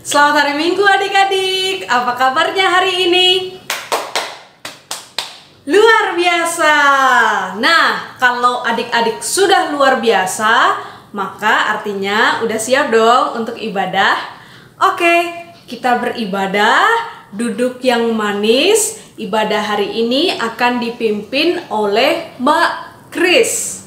Selamat hari Minggu adik-adik. Apa kabarnya hari ini? Luar biasa. Nah, kalau adik-adik sudah luar biasa, maka artinya udah siap dong untuk ibadah. Oke, kita beribadah, duduk yang manis. Ibadah hari ini akan dipimpin oleh Mbak Kris.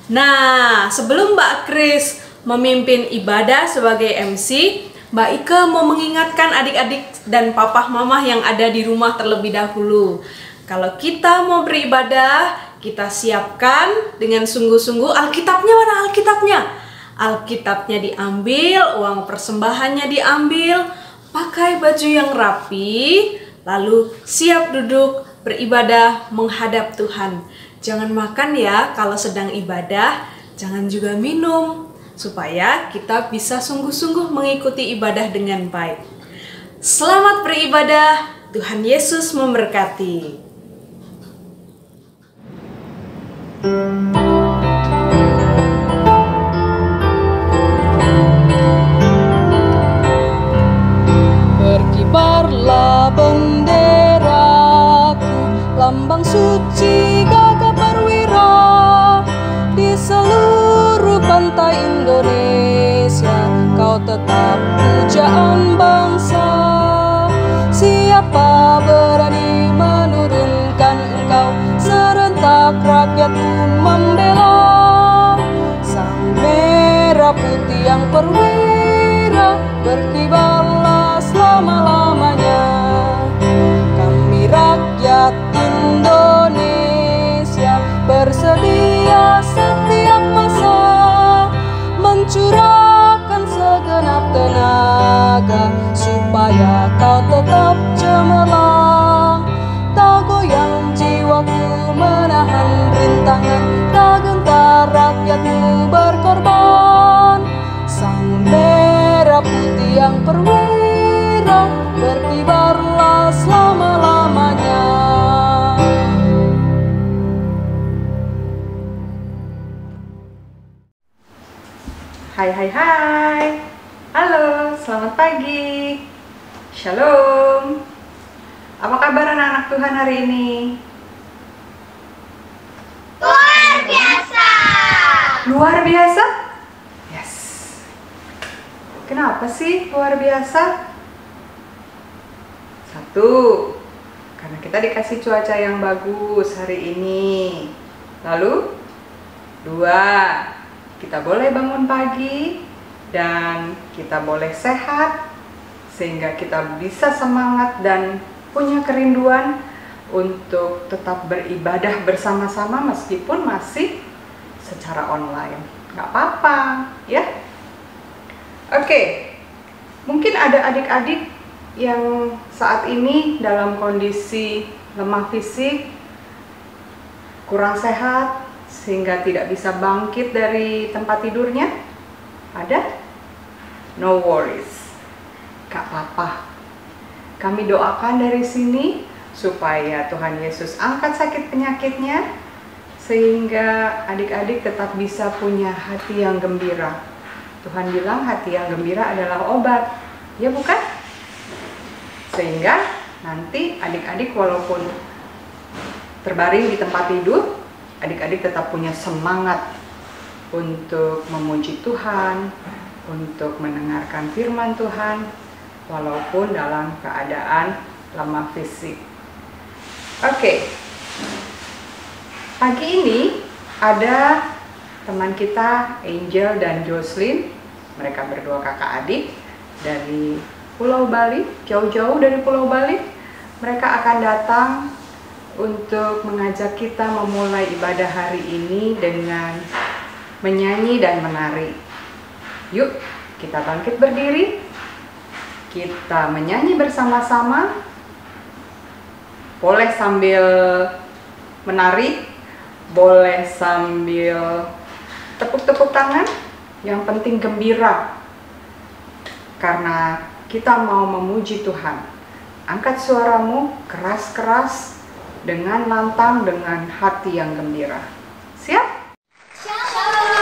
Nah, sebelum Mbak Kris memimpin ibadah sebagai MC, Mbak Ike mau mengingatkan adik-adik dan papa mama yang ada di rumah terlebih dahulu. Kalau kita mau beribadah, kita siapkan dengan sungguh-sungguh. Alkitabnya mana Alkitabnya? Alkitabnya diambil, uang persembahannya diambil, pakai baju yang rapi, lalu siap duduk beribadah menghadap Tuhan. Jangan makan ya kalau sedang ibadah, jangan juga minum, supaya kita bisa sungguh-sungguh mengikuti ibadah dengan baik. Selamat beribadah, Tuhan Yesus memberkati. Berkibarlah benderaku, lambang suci gagah perwira. Di seluruh pantai Indonesia, kau tetap pujaan bangsa. Siapa berani menurunkan engkau, serentak rakyat pun membela. Sang merah putih yang perwira, berkibarlah selama-lamanya. Kami rakyat Indonesia bersedia setiap masa mencurahkan segenap tenaga supaya kau tetap cemerlang. Tak goyang jiwaku menahan rintangan, tak gentar rakyatmu berkorban. Sang merah putih yang perwira, berkibarlah selama-lamanya. Hai hai hai. Halo, selamat pagi. Shalom. Apa kabar anak-anak Tuhan hari ini? Luar biasa. Luar biasa? Yes. Kenapa sih luar biasa? Satu, karena kita dikasih cuaca yang bagus hari ini. Lalu, dua, kita boleh bangun pagi dan kita boleh sehat sehingga kita bisa semangat dan punya kerinduan untuk tetap beribadah bersama-sama meskipun masih secara online. Gak apa-apa ya. Oke, mungkin ada adik-adik yang saat ini dalam kondisi lemah fisik, kurang sehat, sehingga tidak bisa bangkit dari tempat tidurnya. Ada? No worries, gak apa-apa. Kami doakan dari sini supaya Tuhan Yesus angkat sakit penyakitnya, sehingga adik-adik tetap bisa punya hati yang gembira. Tuhan bilang hati yang gembira adalah obat, ya bukan? Sehingga nanti adik-adik walaupun terbaring di tempat tidur, adik-adik tetap punya semangat untuk memuji Tuhan, untuk mendengarkan firman Tuhan, walaupun dalam keadaan lemah fisik. Oke, pagi ini ada teman kita Angel dan Jocelyn. Mereka berdua kakak adik dari Pulau Bali, jauh-jauh dari Pulau Bali. Mereka akan datang untuk mengajak kita memulai ibadah hari ini dengan menyanyi dan menari. Yuk, kita bangkit berdiri. Kita menyanyi bersama-sama. Boleh sambil menari, boleh sambil tepuk-tepuk tangan. Yang penting gembira, karena kita mau memuji Tuhan. Angkat suaramu keras-keras, dengan lantang, dengan hati yang gembira. Siap? Shalom.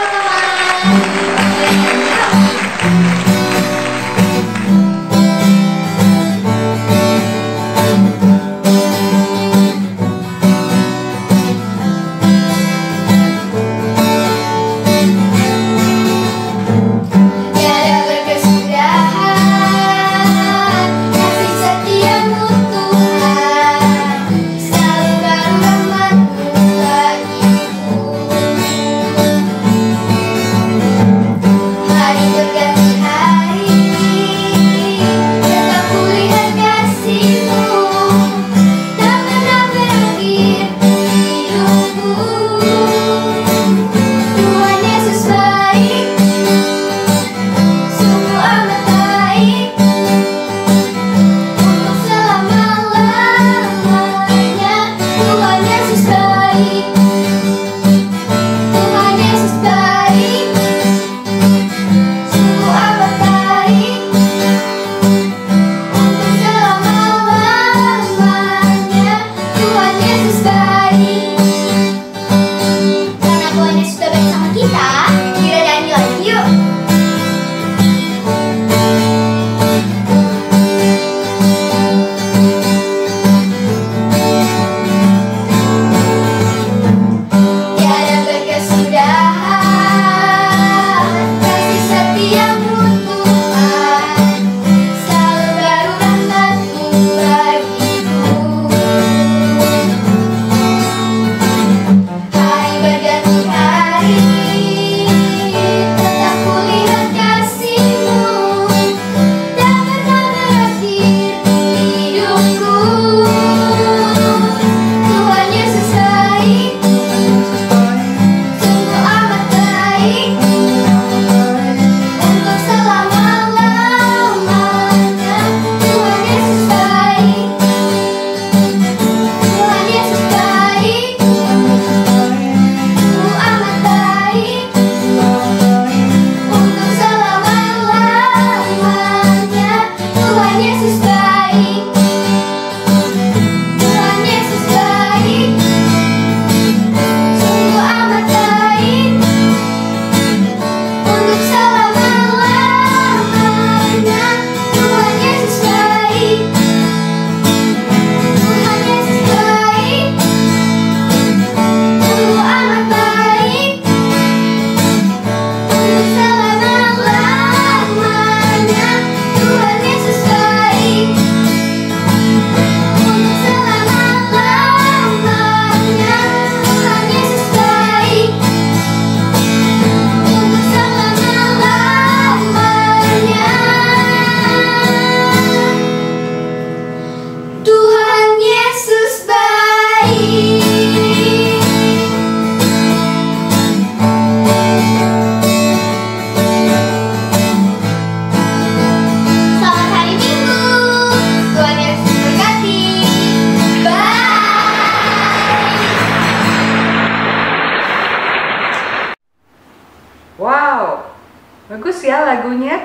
lagunya?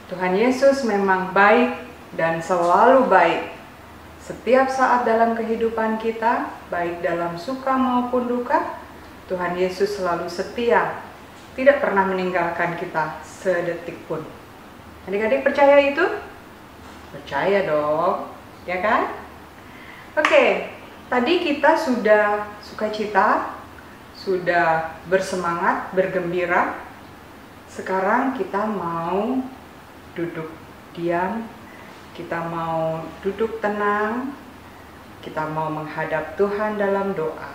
Tuhan Yesus memang baik dan selalu baik. Setiap saat dalam kehidupan kita, baik dalam suka maupun duka, Tuhan Yesus selalu setia, tidak pernah meninggalkan kita sedetik pun. Adik-adik percaya itu? Percaya dong, ya kan? Oke, tadi kita sudah sukacita, sudah bersemangat, bergembira. Sekarang kita mau duduk diam, kita mau duduk tenang, kita mau menghadap Tuhan dalam doa.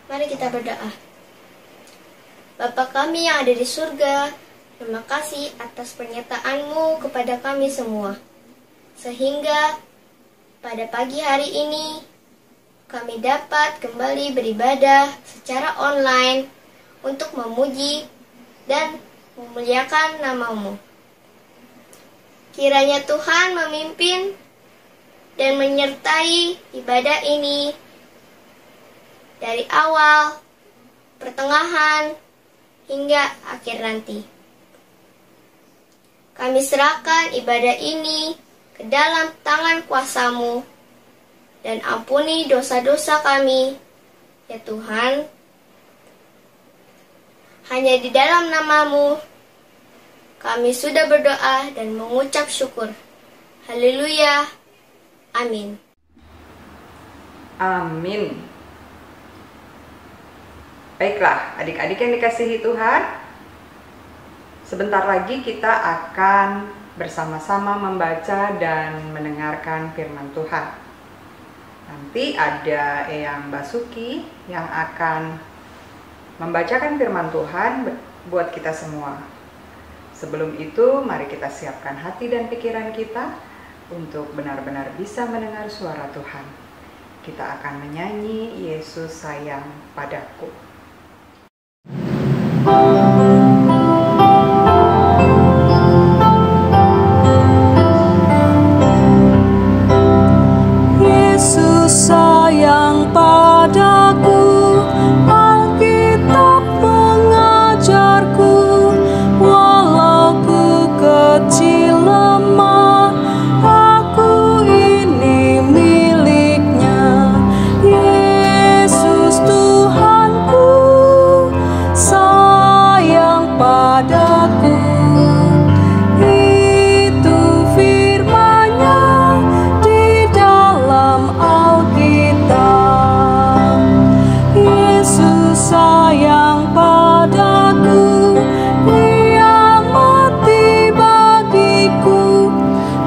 Mari kita berdoa. Bapa kami yang ada di surga, terima kasih atas pernyataan-Mu kepada kami semua. Sehingga pada pagi hari ini kami dapat kembali beribadah secara online untuk memuji dan memuliakan nama-Mu. Kiranya Tuhan memimpin dan menyertai ibadah ini dari awal, pertengahan, hingga akhir nanti. Kami serahkan ibadah ini ke dalam tangan kuasa-Mu dan ampuni dosa-dosa kami, ya Tuhan. Hanya di dalam nama-Mu kami sudah berdoa dan mengucap syukur. Haleluya. Amin. Amin. Baiklah, adik-adik yang dikasihi Tuhan, sebentar lagi kita akan bersama-sama membaca dan mendengarkan firman Tuhan. Nanti ada Eyang Basuki yang akan membacakan firman Tuhan buat kita semua. Sebelum itu, mari kita siapkan hati dan pikiran kita untuk benar-benar bisa mendengar suara Tuhan. Kita akan menyanyi Yesus sayang padaku. Yesus sayang padaku, Alkitab mengajarku, walau ku kecil lemah, aku ini miliknya. Yesus Tuhanku sayang padaku. Itu firman-Nya di dalam Alkitab. Yesus sayang padaku, Dia mati bagiku,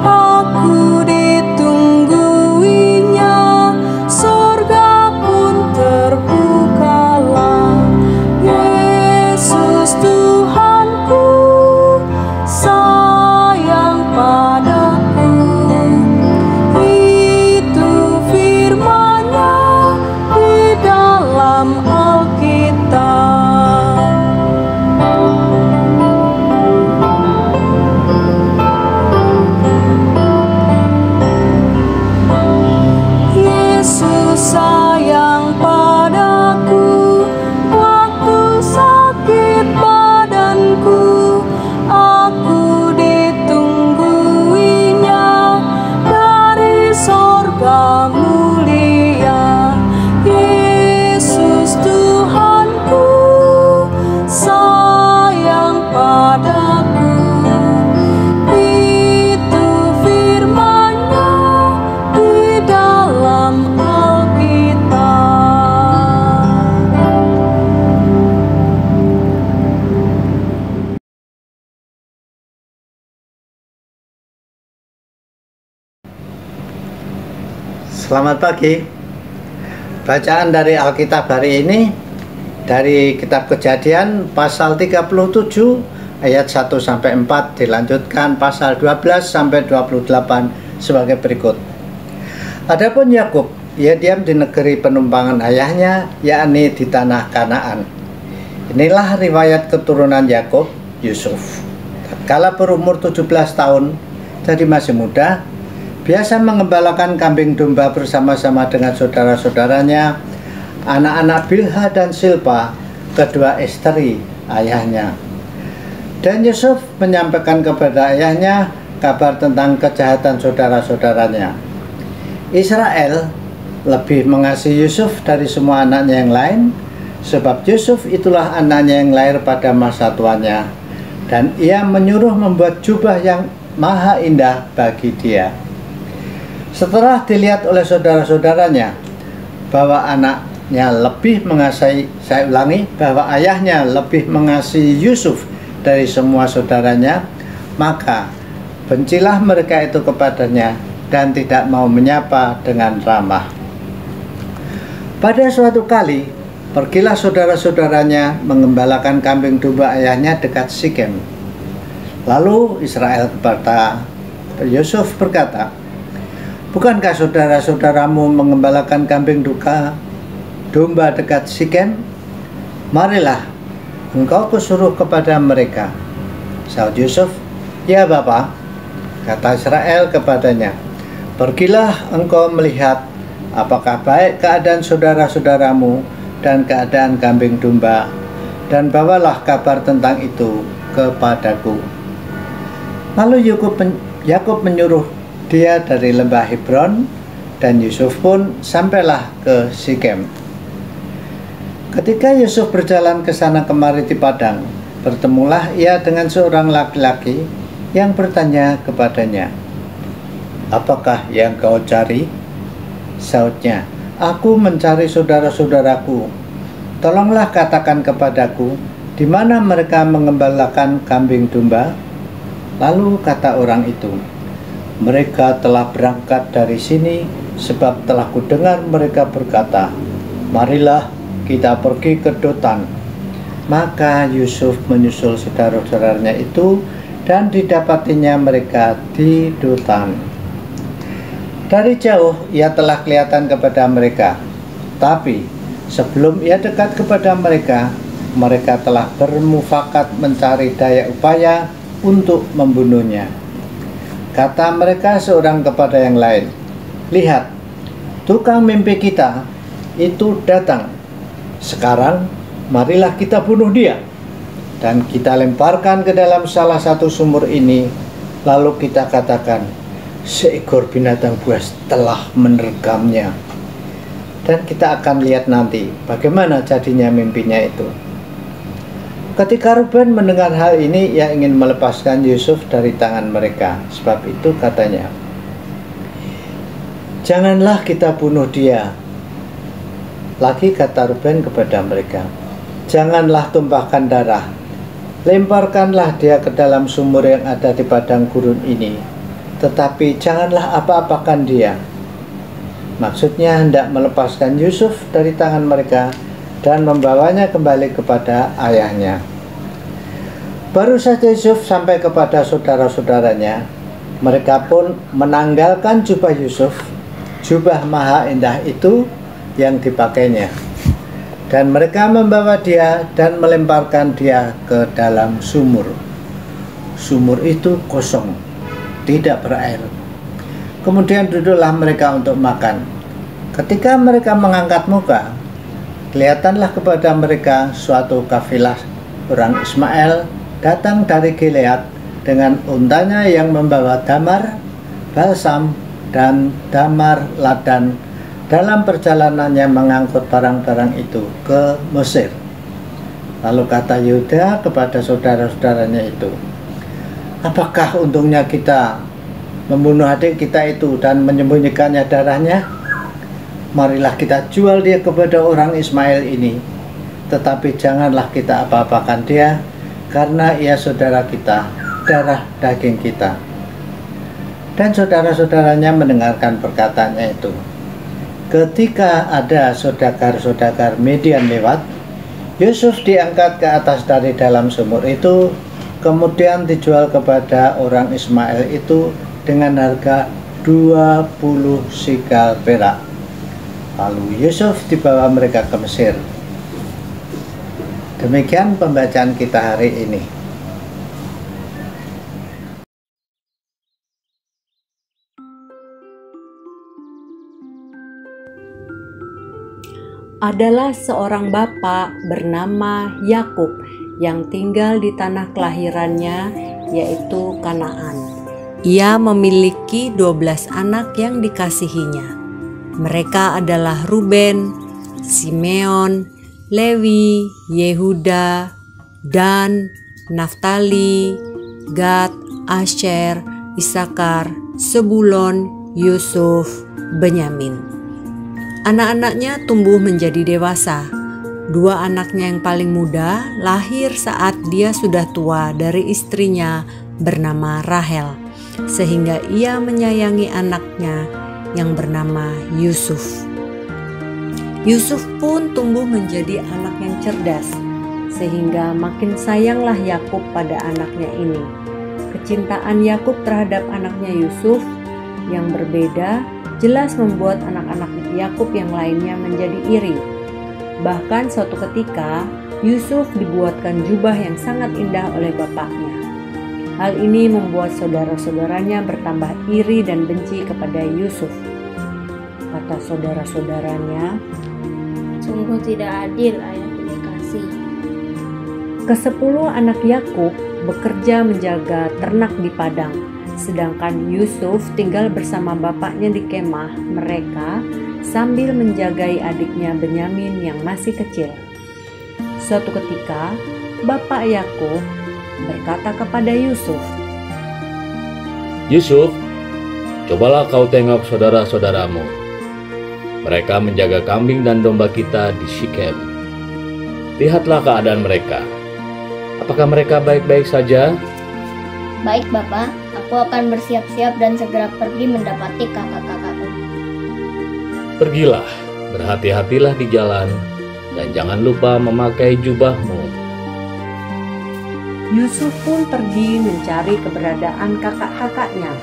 aku ditungguinya, surga pun terbukalah. Yesus Tuhanku sayang padaku. Itu firman-Nya di dalam Alkitab. Yesus sayang padaku, waktu sakit badanku, aku ditungguinya dari sorga mulia. Yesus Tuhanku sayang padaku. Itu firman-Nya di dalam Alkitab. Selamat pagi. Bacaan dari Alkitab hari ini dari kitab Kejadian pasal 37 ayat 1 sampai 4, dilanjutkan pasal 12 sampai 28 sebagai berikut. Adapun Yakub, ia diam di negeri penumpangan ayahnya, yakni di tanah Kanaan. Inilah riwayat keturunan Yakub, Yusuf. Tatkala berumur 17 tahun, jadi masih muda, biasa mengembalakan kambing domba bersama-sama dengan saudara-saudaranya, anak-anak Bilha dan Silpa, kedua istri ayahnya. Dan Yusuf menyampaikan kepada ayahnya kabar tentang kejahatan saudara-saudaranya. Israel lebih mengasihi Yusuf dari semua anaknya yang lain, sebab Yusuf itulah anaknya yang lahir pada masa tuanya, dan ia menyuruh membuat jubah yang maha indah bagi dia. Setelah dilihat oleh saudara-saudaranya bahwa anaknya lebih mengasihi, bahwa ayahnya lebih mengasihi Yusuf dari semua saudaranya, maka bencilah mereka itu kepadanya dan tidak mau menyapa dengan ramah. Pada suatu kali, pergilah saudara-saudaranya mengembalakan kambing domba ayahnya dekat Sikem. Lalu Israel kepada Yusuf berkata, "Bukankah saudara-saudaramu mengembalakan kambing domba dekat Sikem? Marilah, engkau kusuruh kepada mereka." Sahut Yusuf, "Ya Bapa." Kata Israel kepadanya, "Pergilah engkau melihat apakah baik keadaan saudara-saudaramu dan keadaan kambing domba, dan bawalah kabar tentang itu kepadaku." Lalu Yakub menyuruh dia dari lembah Hebron, dan Yusuf pun sampailah ke Sikem. Ketika Yusuf berjalan ke sana kemari di padang, bertemulah ia dengan seorang laki-laki yang bertanya kepadanya, "Apakah yang kau cari?" Sahutnya, "Aku mencari saudara-saudaraku. Tolonglah katakan kepadaku, di mana mereka mengembalakan kambing domba?" Lalu kata orang itu, "Mereka telah berangkat dari sini, sebab telah kudengar mereka berkata, 'Marilah kita pergi ke Dotan.'" Maka Yusuf menyusul saudara-saudaranya itu, dan didapatinya mereka di Dotan. Dari jauh ia telah kelihatan kepada mereka, tapi sebelum ia dekat kepada mereka, mereka telah bermufakat mencari daya upaya untuk membunuhnya. Kata mereka seorang kepada yang lain, "Lihat, tukang mimpi kita itu datang. Sekarang marilah kita bunuh dia, dan kita lemparkan ke dalam salah satu sumur ini, lalu kita katakan, seekor binatang buas telah menerkamnya. Dan kita akan lihat nanti bagaimana jadinya mimpinya itu." Ketika Ruben mendengar hal ini, ia ingin melepaskan Yusuf dari tangan mereka. Sebab itu katanya, "Janganlah kita bunuh dia." Lagi kata Ruben kepada mereka, "Janganlah tumpahkan darah. Lemparkanlah dia ke dalam sumur yang ada di padang gurun ini, tetapi janganlah apa-apakan dia." Maksudnya hendak melepaskan Yusuf dari tangan mereka dan membawanya kembali kepada ayahnya. Baru saja Yusuf sampai kepada saudara-saudaranya, mereka pun menanggalkan jubah Yusuf, jubah maha indah itu yang dipakainya, dan mereka membawa dia dan melemparkan dia ke dalam sumur. Sumur itu kosong, tidak berair. Kemudian duduklah mereka untuk makan. Ketika mereka mengangkat muka, kelihatanlah kepada mereka suatu kafilah orang Ismail datang dari Gilead dengan untanya yang membawa damar, balsam, dan damar ladan dalam perjalanannya mengangkut barang-barang itu ke Mesir. Lalu kata Yehuda kepada saudara-saudaranya itu, "Apakah untungnya kita membunuh adik kita itu dan menyembunyikannya darahnya? Marilah kita jual dia kepada orang Ismail ini, tetapi janganlah kita apa-apakan dia, karena ia saudara kita, darah daging kita." Dan saudara-saudaranya mendengarkan perkataannya itu. Ketika ada saudagar-saudagar Midian lewat, Yusuf diangkat ke atas dari dalam sumur itu, kemudian dijual kepada orang Ismail itu dengan harga 20 sikal perak. Lalu Yusuf dibawa mereka ke Mesir. Demikian pembacaan kita hari ini. Adalah seorang bapa bernama Yakub yang tinggal di tanah kelahirannya, yaitu Kanaan. Ia memiliki 12 anak yang dikasihinya. Mereka adalah Ruben, Simeon, Lewi, Yehuda, Dan, Naftali, Gad, Asher, Isakar, Sebulon, Yusuf, Benyamin. Anak-anaknya tumbuh menjadi dewasa. 2 anaknya yang paling muda lahir saat dia sudah tua dari istrinya bernama Rahel, sehingga ia menyayangi anaknya yang bernama Yusuf. Yusuf pun tumbuh menjadi anak yang cerdas, sehingga makin sayanglah Yakub pada anaknya ini. Kecintaan Yakub terhadap anaknya Yusuf yang berbeda jelas membuat anak-anak Yakub yang lainnya menjadi iri. Bahkan suatu ketika Yusuf dibuatkan jubah yang sangat indah oleh bapaknya. Hal ini membuat saudara-saudaranya bertambah iri dan benci kepada Yusuf. Kata saudara-saudaranya, Sungguh tidak adil ayah dikasih. ke-10 anak Yakub bekerja menjaga ternak di padang, sedangkan Yusuf tinggal bersama bapaknya di kemah mereka sambil menjagai adiknya Benyamin yang masih kecil. Suatu ketika, bapak Yakub berkata kepada Yusuf, Yusuf, cobalah kau tengok saudara-saudaramu. Mereka menjaga kambing dan domba kita di Sikem. Lihatlah keadaan mereka. Apakah mereka baik-baik saja? Baik Bapak, aku akan bersiap-siap dan segera pergi mendapati kakak-kakakku. Pergilah, berhati-hatilah di jalan, dan jangan lupa memakai jubahmu. Yusuf pun pergi mencari keberadaan kakak-kakaknya.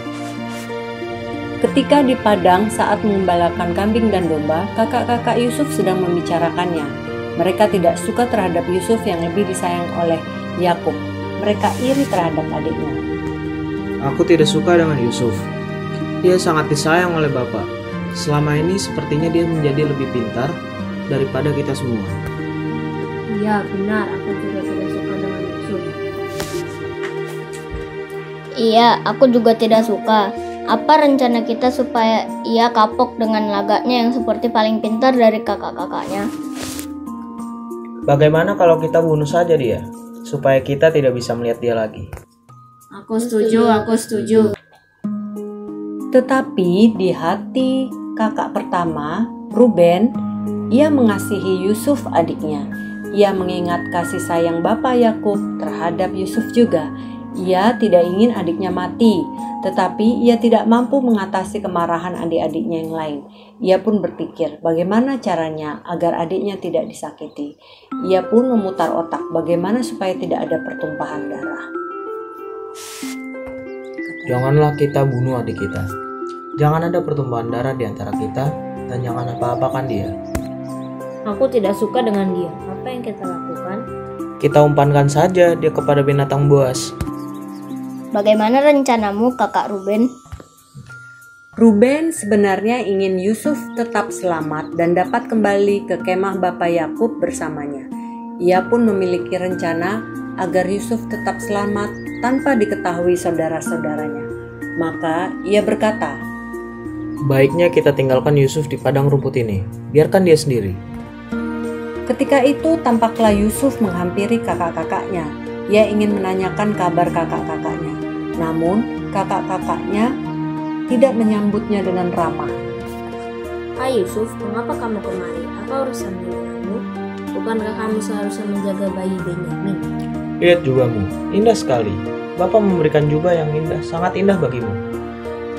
Ketika di padang saat mengembalakan kambing dan domba, kakak-kakak Yusuf sedang membicarakannya. Mereka tidak suka terhadap Yusuf yang lebih disayang oleh Yakub. Mereka iri terhadap adiknya. Aku tidak suka dengan Yusuf. Dia sangat disayang oleh Bapak. Selama ini sepertinya dia menjadi lebih pintar daripada kita semua. Iya benar, aku juga tidak suka dengan Yusuf. Iya, aku juga tidak suka. Apa rencana kita supaya ia kapok dengan lagaknya yang seperti paling pintar dari kakak-kakaknya? Bagaimana kalau kita bunuh saja dia, supaya kita tidak bisa melihat dia lagi? Aku setuju. Tetapi di hati kakak pertama, Ruben, ia mengasihi Yusuf adiknya. Ia mengingat kasih sayang bapak Yakub terhadap Yusuf juga. Ia tidak ingin adiknya mati, tetapi ia tidak mampu mengatasi kemarahan adik-adiknya yang lain. Ia pun berpikir bagaimana caranya agar adiknya tidak disakiti. Ia pun memutar otak bagaimana supaya tidak ada pertumpahan darah. Janganlah kita bunuh adik kita. Jangan ada pertumpahan darah di antara kita, dan jangan apa-apakan dia. Aku tidak suka dengan dia. Apa yang kita lakukan? Kita umpankan saja dia kepada binatang buas. Bagaimana rencanamu, kakak Ruben? Ruben sebenarnya ingin Yusuf tetap selamat dan dapat kembali ke kemah bapak Yakub bersamanya. Ia pun memiliki rencana agar Yusuf tetap selamat tanpa diketahui saudara-saudaranya. Maka ia berkata, Baiknya kita tinggalkan Yusuf di padang rumput ini. Biarkan dia sendiri. ketika itu tampaklah Yusuf menghampiri kakak-kakaknya. Ia ingin menanyakan kabar kakak-kakaknya. Namun kakak-kakaknya tidak menyambutnya dengan ramah. Hai Yusuf, mengapa kamu kemari? Apa urusan denganmu? Bukankah kamu seharusnya menjaga bayi Benyamin? Lihat jubahmu, indah sekali. Bapak memberikan jubah yang indah, sangat indah bagimu.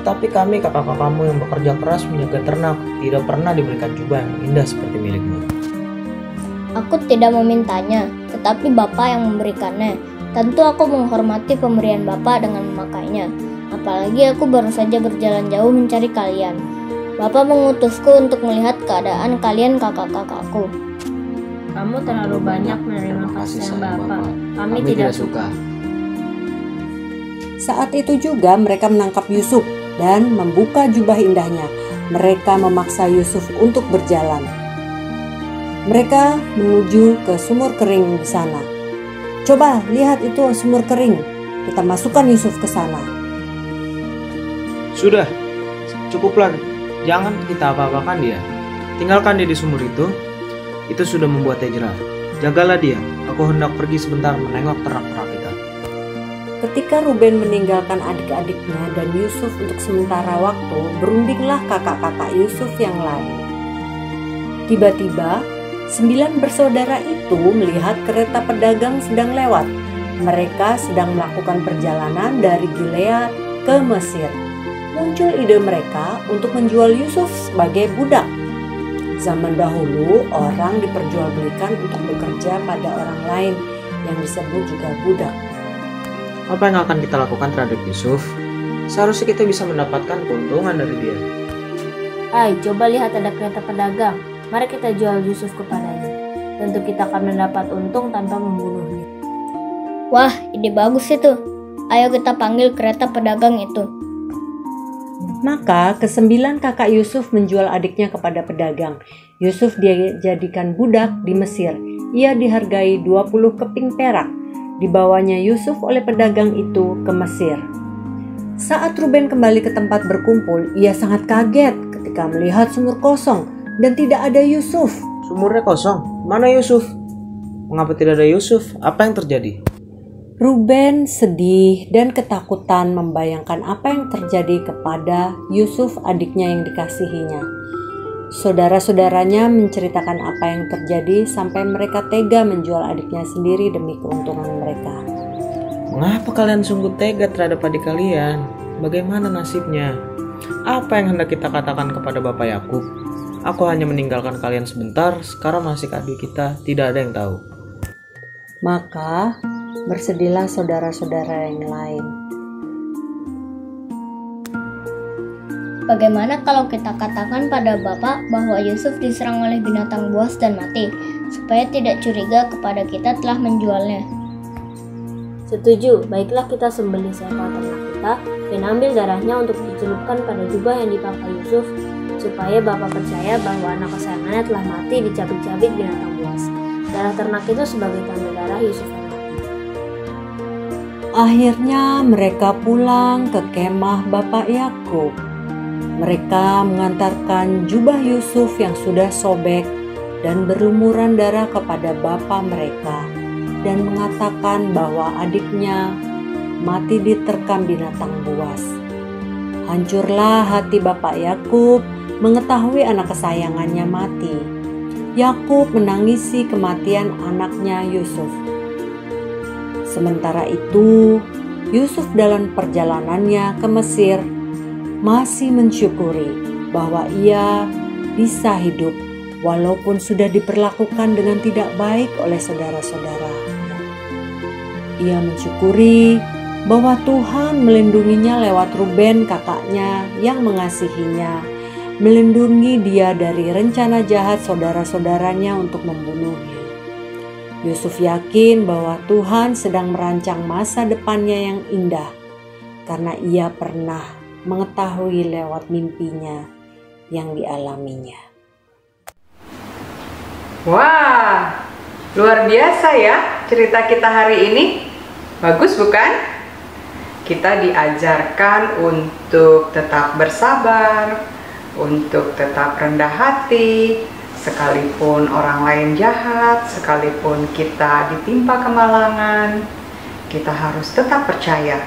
Tapi kami kakak-kakakmu yang bekerja keras menjaga ternak tidak pernah diberikan jubah yang indah seperti milikmu. Aku tidak memintanya, tetapi Bapak yang memberikannya. Tentu aku menghormati pemberian Bapak dengan memakainya. Apalagi aku baru saja berjalan jauh mencari kalian. Bapak mengutusku untuk melihat keadaan kalian kakak-kakakku. Kamu terlalu banyak menerima kasih sayang Bapak. Kami tidak suka. Saat itu juga mereka menangkap Yusuf dan membuka jubah indahnya. Mereka memaksa Yusuf untuk berjalan. Mereka menuju ke sumur kering di sana. Coba lihat itu sumur kering. Kita masukkan Yusuf ke sana. Sudah, cukuplah. Jangan kita apa-apakan dia. Tinggalkan dia di sumur itu. Itu sudah membuatnya jerah. Jagalah dia. Aku hendak pergi sebentar menengok ternak-ternak kita. Ketika Ruben meninggalkan adik-adiknya dan Yusuf untuk sementara waktu, berundinglah kakak-kakak Yusuf yang lain. Tiba-tiba, 9 bersaudara itu melihat kereta pedagang sedang lewat. Mereka sedang melakukan perjalanan dari Gilead ke Mesir. Muncul ide mereka untuk menjual Yusuf sebagai budak. Zaman dahulu, orang diperjualbelikan untuk bekerja pada orang lain yang disebut juga budak. Apa yang akan kita lakukan terhadap Yusuf? Seharusnya kita bisa mendapatkan keuntungan dari dia. Hai, coba lihat ada kereta pedagang. Mari kita jual Yusuf kepadanya. Tentu kita akan mendapat untung tanpa membunuhnya. Wah, ide bagus itu. Ayo kita panggil kereta pedagang itu. Maka ke-9 kakak Yusuf menjual adiknya kepada pedagang. Yusuf dijadikan budak di Mesir. Ia dihargai 20 keping perak. Dibawanya Yusuf oleh pedagang itu ke Mesir. Saat Ruben kembali ke tempat berkumpul, ia sangat kaget ketika melihat sumur kosong dan tidak ada Yusuf. Sumurnya kosong. Mana Yusuf? Mengapa tidak ada Yusuf? Apa yang terjadi? Ruben sedih dan ketakutan membayangkan apa yang terjadi kepada Yusuf, adiknya yang dikasihinya. Saudara-saudaranya menceritakan apa yang terjadi sampai mereka tega menjual adiknya sendiri demi keuntungan mereka. Mengapa kalian sungguh tega terhadap adik kalian? Bagaimana nasibnya? Apa yang hendak kita katakan kepada Bapak Yakub? Aku hanya meninggalkan kalian sebentar, sekarang nasib adik kita tidak ada yang tahu. Maka bersedihlah saudara-saudara yang lain. Bagaimana kalau kita katakan pada Bapak bahwa Yusuf diserang oleh binatang buas dan mati, supaya tidak curiga kepada kita telah menjualnya? Setuju, baiklah kita sembelih seekor ternak kita dan ambil darahnya untuk dicelupkan pada jubah yang dipakai Yusuf, supaya Bapak percaya bahwa anak kesayangannya telah mati dicabik-cabik binatang buas. Darah ternak itu sebagai tanda darah Yusuf yang mati. Akhirnya mereka pulang ke kemah Bapak Yakub. Mereka mengantarkan jubah Yusuf yang sudah sobek dan berlumuran darah kepada bapa mereka dan mengatakan bahwa adiknya mati diterkam binatang buas. Hancurlah hati Bapak Yakub mengetahui anak kesayangannya mati. Yakub menangisi kematian anaknya Yusuf. Sementara itu, Yusuf dalam perjalanannya ke Mesir masih mensyukuri bahwa ia bisa hidup walaupun sudah diperlakukan dengan tidak baik oleh saudara-saudara. Ia mensyukuri bahwa Tuhan melindunginya lewat Ruben kakaknya yang mengasihinya, melindungi dia dari rencana jahat saudara-saudaranya untuk membunuhnya. Yusuf yakin bahwa Tuhan sedang merancang masa depannya yang indah karena ia pernah mengetahui lewat mimpinya yang dialaminya. Wah, luar biasa ya cerita kita hari ini. Bagus bukan? Kita diajarkan untuk tetap bersabar, untuk tetap rendah hati, sekalipun orang lain jahat, sekalipun kita ditimpa kemalangan, kita harus tetap percaya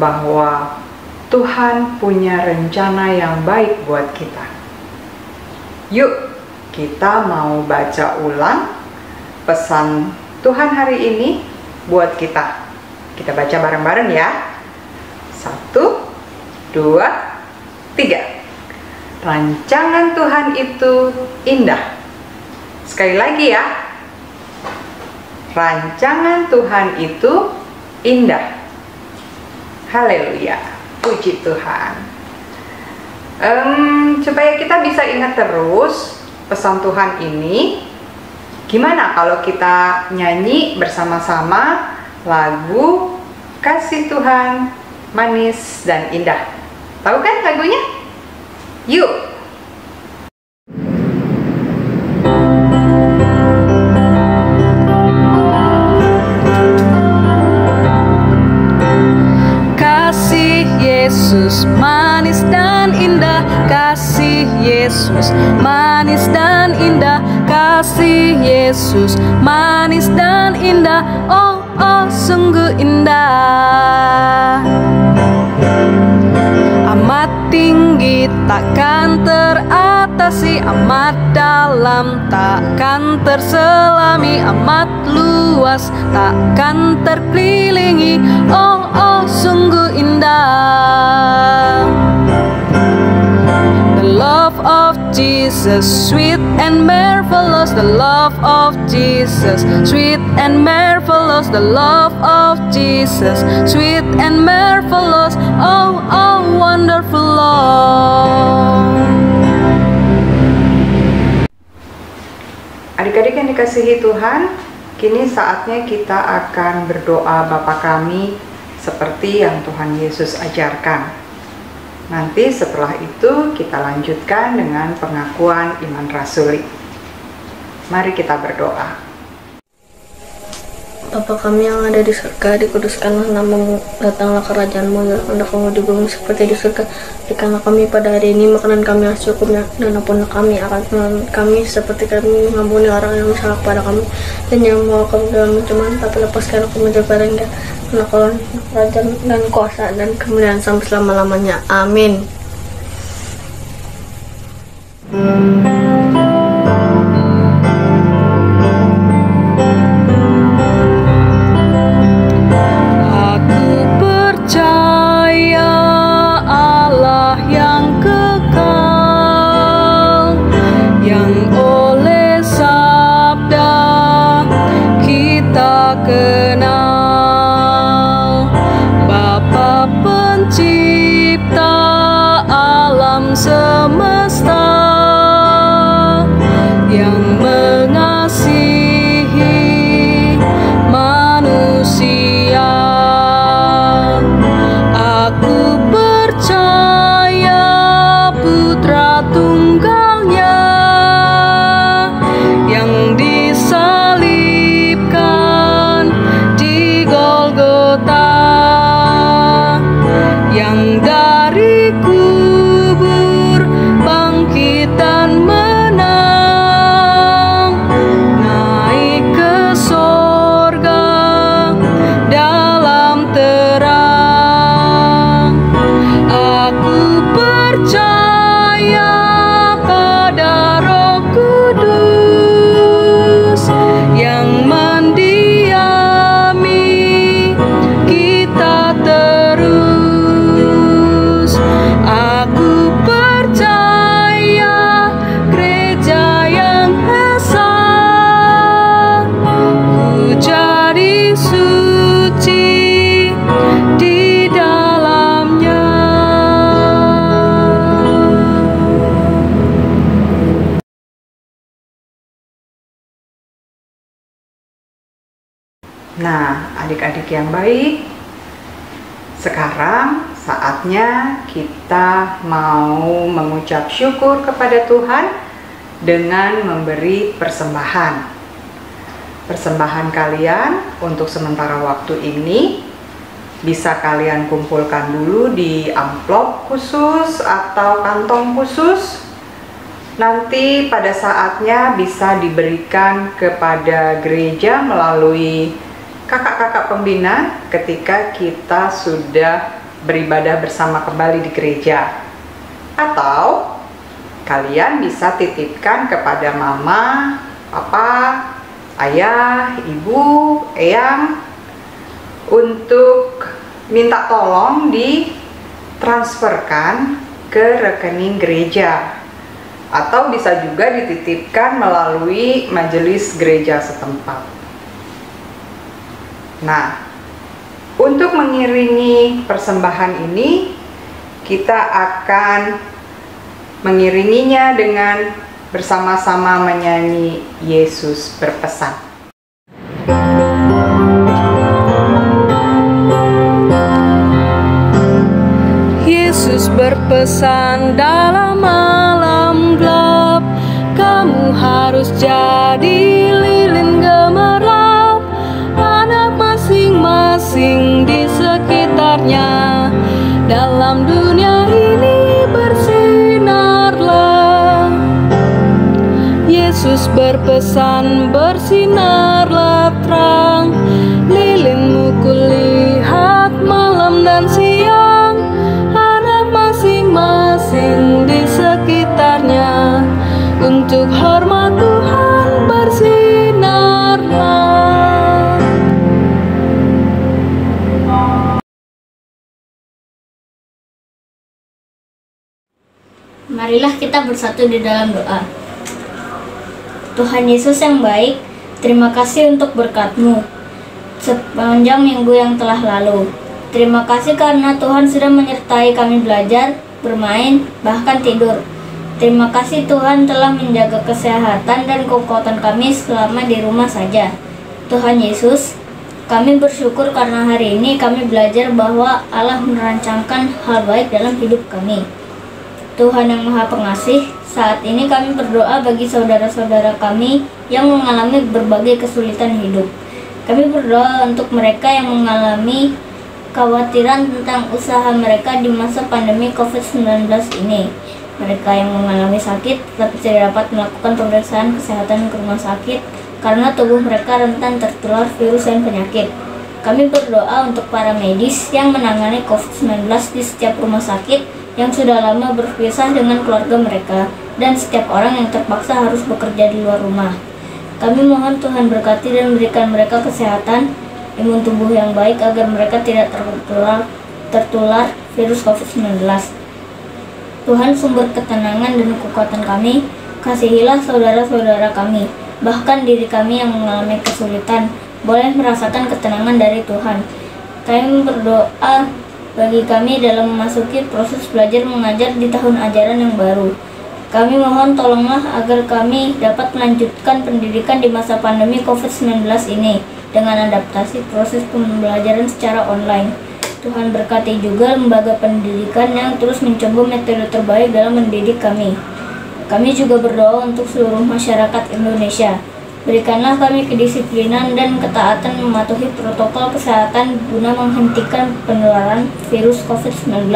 bahwa Tuhan punya rencana yang baik buat kita. Yuk, kita mau baca ulang pesan Tuhan hari ini buat kita. Kita baca bareng-bareng ya. 1, 2, 3. Rancangan Tuhan itu indah. Sekali lagi ya. Rancangan Tuhan itu indah. Haleluya. Puji Tuhan. Supaya kita bisa ingat terus pesan Tuhan ini, gimana kalau kita nyanyi bersama-sama lagu Kasih Tuhan Manis dan Indah? Tahu kan lagunya? Yuk! Yesus, manis dan indah kasih Yesus, manis dan indah kasih Yesus, manis dan indah, oh oh sungguh indah. Amat tinggi takkan teratasi, amat dalam takkan terselami, amat luas takkan terkelilingi, oh oh sungguh indah. The love of Jesus, sweet and marvelous, the love of Jesus, sweet and marvelous, the love of Jesus, sweet and marvelous, oh oh wonderful love. Adik-adik yang dikasihi Tuhan, kini saatnya kita akan berdoa Bapa Kami seperti yang Tuhan Yesus ajarkan. Nanti setelah itu kita lanjutkan dengan pengakuan iman rasuli. Mari kita berdoa. Bapa kami yang ada di surga, dikuduskanlah namamu, datanglah kerajaan-Mu, kehendakmu di bumi seperti di surga. Berikanlah kami pada hari ini makanan kami yang secukupnya, dan ampunilah kami akan kesalahan kami seperti kami mengampuni orang yang bersalah kepada kami. Dan jangan membawa kami dalam pencobaan, tapi lepaskan kami dari yang jahat. Karena kerajaan dan kuasa dan kemuliaan sampai selama-lamanya. Amin. Semesta yang mengasihi manusia, aku percaya Putra Tunggalnya yang disalibkan di Golgota, yang dari kubur bangkit dan menang, naik ke sorga dalam terang. Aku percaya pada Roh Kudus yang mendiami kita terus. Aku percaya gereja yang esa, ku jadi suci di dalamnya. Nah, adik-adik yang baik, sekarang saatnya kita mau mengucap syukur kepada Tuhan dengan memberi persembahan. Persembahan kalian untuk sementara waktu ini bisa kalian kumpulkan dulu di amplop khusus atau kantong khusus. Nanti pada saatnya bisa diberikan kepada gereja melalui kakak-kakak pembina ketika kita sudah beribadah bersama kembali di gereja. Atau kalian bisa titipkan kepada mama, papa, ayah, ibu, eyang untuk minta tolong ditransferkan ke rekening gereja. Atau bisa juga dititipkan melalui majelis gereja setempat. Nah, untuk mengiringi persembahan ini, kita akan mengiringinya dengan bersama-sama menyanyi Yesus berpesan. Yesus berpesan dalam malam gelap, kamu harus jadi lilin gemerlap, anak masing-masing di sekitarnya dalam dunia Yesus berpesan, bersinarlah terang, lilinmu kulihat malam dan siang, ada masing-masing di sekitarnya, untuk hormat Tuhan bersinarlah. Marilah kita bersatu di dalam doa. Tuhan Yesus yang baik, terima kasih untuk berkat-Mu sepanjang minggu yang telah lalu. Terima kasih karena Tuhan sudah menyertai kami belajar, bermain, bahkan tidur. Terima kasih Tuhan telah menjaga kesehatan dan kekuatan kami selama di rumah saja. Tuhan Yesus, kami bersyukur karena hari ini kami belajar bahwa Allah merancangkan hal baik dalam hidup kami. Tuhan yang Maha Pengasih, saat ini kami berdoa bagi saudara-saudara kami yang mengalami berbagai kesulitan hidup. Kami berdoa untuk mereka yang mengalami kekhawatiran tentang usaha mereka di masa pandemi COVID-19 ini. Mereka yang mengalami sakit tetapi tidak dapat melakukan pemeriksaan kesehatan ke rumah sakit karena tubuh mereka rentan tertular virus dan penyakit. Kami berdoa untuk para medis yang menangani COVID-19 di setiap rumah sakit yang sudah lama berpisah dengan keluarga mereka, dan setiap orang yang terpaksa harus bekerja di luar rumah. Kami mohon Tuhan berkati dan berikan mereka kesehatan, imun tubuh yang baik agar mereka tidak tertular virus COVID-19. Tuhan sumber ketenangan dan kekuatan kami, kasihilah saudara-saudara kami, bahkan diri kami yang mengalami kesulitan, boleh merasakan ketenangan dari Tuhan. Kami berdoa bagi kami dalam memasuki proses belajar mengajar di tahun ajaran yang baru. Kami mohon tolonglah agar kami dapat melanjutkan pendidikan di masa pandemi COVID-19 ini dengan adaptasi proses pembelajaran secara online. Tuhan berkati juga lembaga pendidikan yang terus mencoba metode terbaik dalam mendidik kami. Kami juga berdoa untuk seluruh masyarakat Indonesia. Berikanlah kami kedisiplinan dan ketaatan mematuhi protokol kesehatan guna menghentikan penularan virus COVID-19.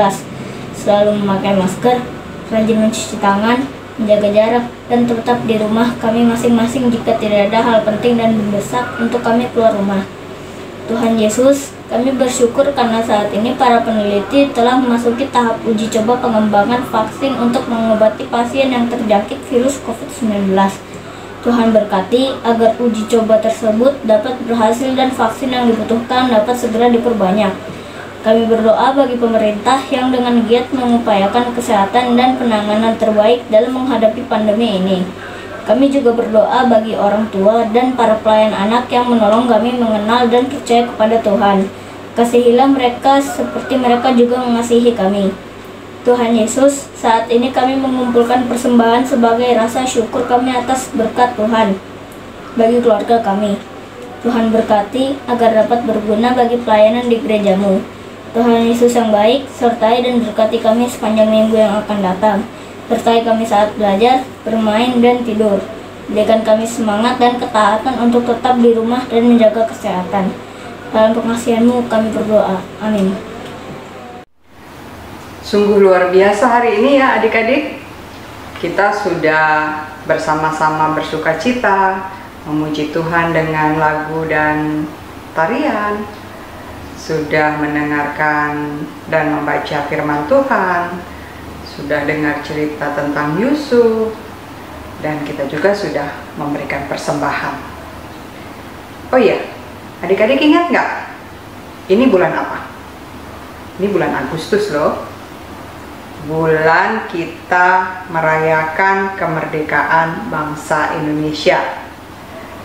Selalu memakai masker, rajin mencuci tangan, menjaga jarak, dan tetap di rumah kami masing-masing jika tidak ada hal penting dan mendesak untuk kami keluar rumah. Tuhan Yesus, kami bersyukur karena saat ini para peneliti telah memasuki tahap uji coba pengembangan vaksin untuk mengobati pasien yang terjangkit virus COVID-19. Tuhan berkati agar uji coba tersebut dapat berhasil dan vaksin yang dibutuhkan dapat segera diperbanyak. Kami berdoa bagi pemerintah yang dengan giat mengupayakan kesehatan dan penanganan terbaik dalam menghadapi pandemi ini. Kami juga berdoa bagi orang tua dan para pelayan anak yang menolong kami mengenal dan percaya kepada Tuhan. Kasihilah mereka seperti mereka juga mengasihi kami. Tuhan Yesus, saat ini kami mengumpulkan persembahan sebagai rasa syukur kami atas berkat Tuhan bagi keluarga kami. Tuhan berkati agar dapat berguna bagi pelayanan di gereja-Mu. Tuhan Yesus yang baik, sertai dan berkati kami sepanjang minggu yang akan datang. Sertai kami saat belajar, bermain, dan tidur. Berikan kami semangat dan ketaatan untuk tetap di rumah dan menjaga kesehatan. Dalam pengasihan-Mu kami berdoa. Amin. Sungguh luar biasa hari ini ya adik-adik. Kita sudah bersama-sama bersuka cita, memuji Tuhan dengan lagu dan tarian. Sudah mendengarkan dan membaca firman Tuhan. Sudah dengar cerita tentang Yusuf. Dan kita juga sudah memberikan persembahan. Oh iya, adik-adik ingat nggak? Ini bulan apa? Ini bulan Agustus loh. Bulan kita merayakan kemerdekaan bangsa Indonesia,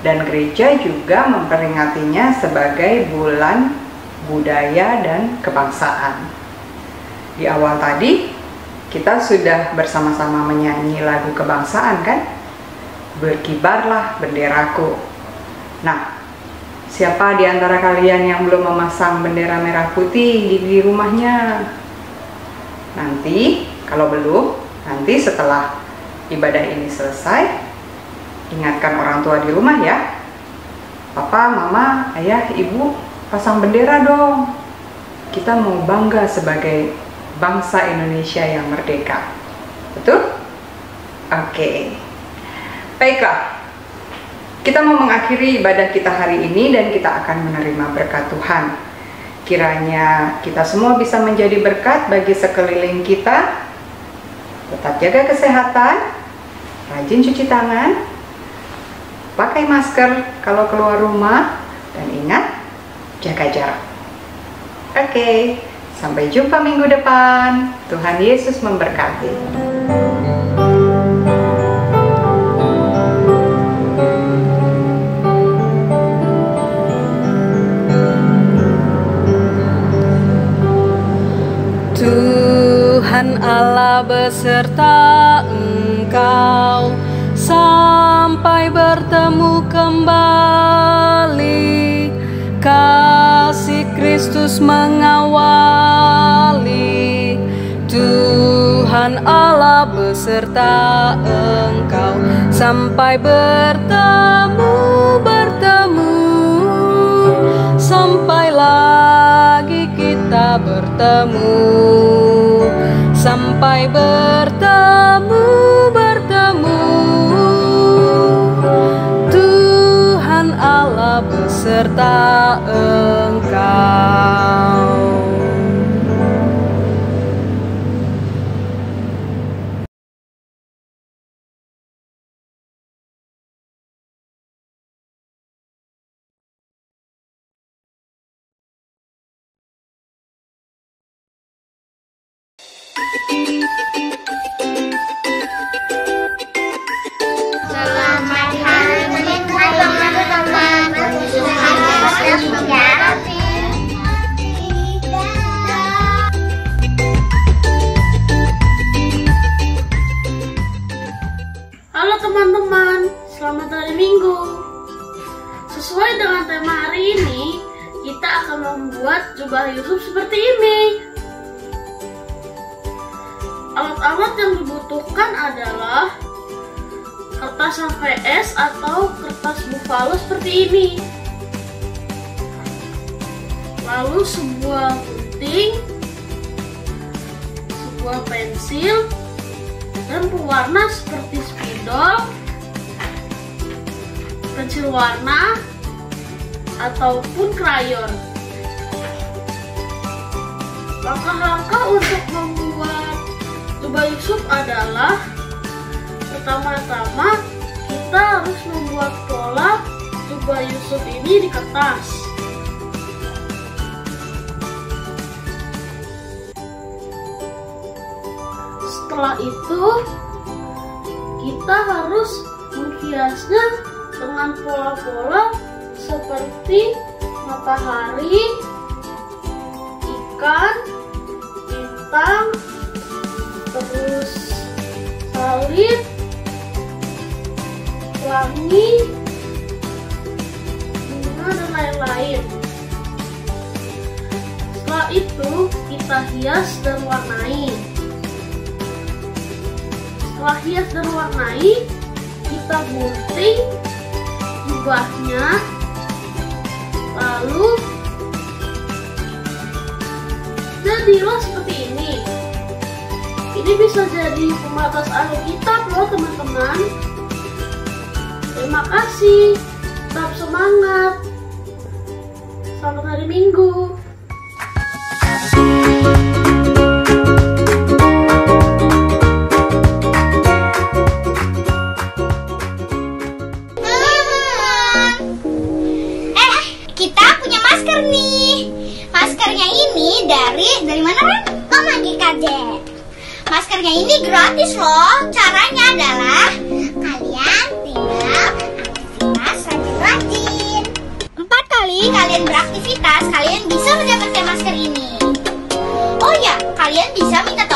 dan gereja juga memperingatinya sebagai bulan budaya dan kebangsaan. Di awal tadi kita sudah bersama-sama menyanyi lagu kebangsaan kan? Berkibarlah benderaku. Nah, siapa di antara kalian yang belum memasang bendera merah putih di rumahnya? Nanti, kalau belum, nanti setelah ibadah ini selesai, ingatkan orang tua di rumah ya. Papa, mama, ayah, ibu, pasang bendera dong. Kita mau bangga sebagai bangsa Indonesia yang merdeka. Betul? Oke. Baiklah, Kita mau mengakhiri ibadah kita hari ini dan kita akan menerima berkat Tuhan. Kiranya kita semua bisa menjadi berkat bagi sekeliling kita. Tetap jaga kesehatan, rajin cuci tangan, pakai masker kalau keluar rumah, dan ingat, jaga jarak. Oke, sampai jumpa minggu depan. Tuhan Yesus memberkati. Tuhan Allah beserta engkau sampai bertemu kembali. Kasih Kristus mengawali. Tuhan Allah beserta engkau sampai bertemu, sampai lagi kita bertemu, sampai bertemu. Tuhan Allah beserta engkau. Selamat hari Minggu teman-teman. Halo teman-teman, selamat hari Minggu. Sesuai dengan tema hari ini, kita akan membuat jubah Yusuf seperti ini. Alat-alat yang dibutuhkan adalah kertas HVS atau kertas buffalo seperti ini. Lalu sebuah gunting, sebuah pensil, dan pewarna seperti spidol, pensil warna, ataupun krayon. Langkah-langkah untuk membuat jubah Yusuf adalah pertama-tama kita harus membuat pola jubah Yusuf ini di kertas. Setelah itu kita harus menghiasnya dengan pola-pola seperti matahari, ikan, bintang, terus salib, pelangi, bunga, dan lain-lain. Setelah itu kita hias dan warnai. Setelah hias dan warnai, kita gunting jubahnya, lalu jadilah seperti ini. Ini bisa jadi pembatas Alkitab loh teman-teman. Terima kasih, tetap semangat. Selamat hari Minggu. Kita punya masker nih. Maskernya ini dari mana, Ren? Oh, Magi Kadet. Maskernya ini gratis loh. Caranya adalah kalian tinggal aktivitas rajin-rajin. 4 kali kalian beraktivitas, kalian bisa mendapatkan masker ini. Oh ya, kalian bisa minta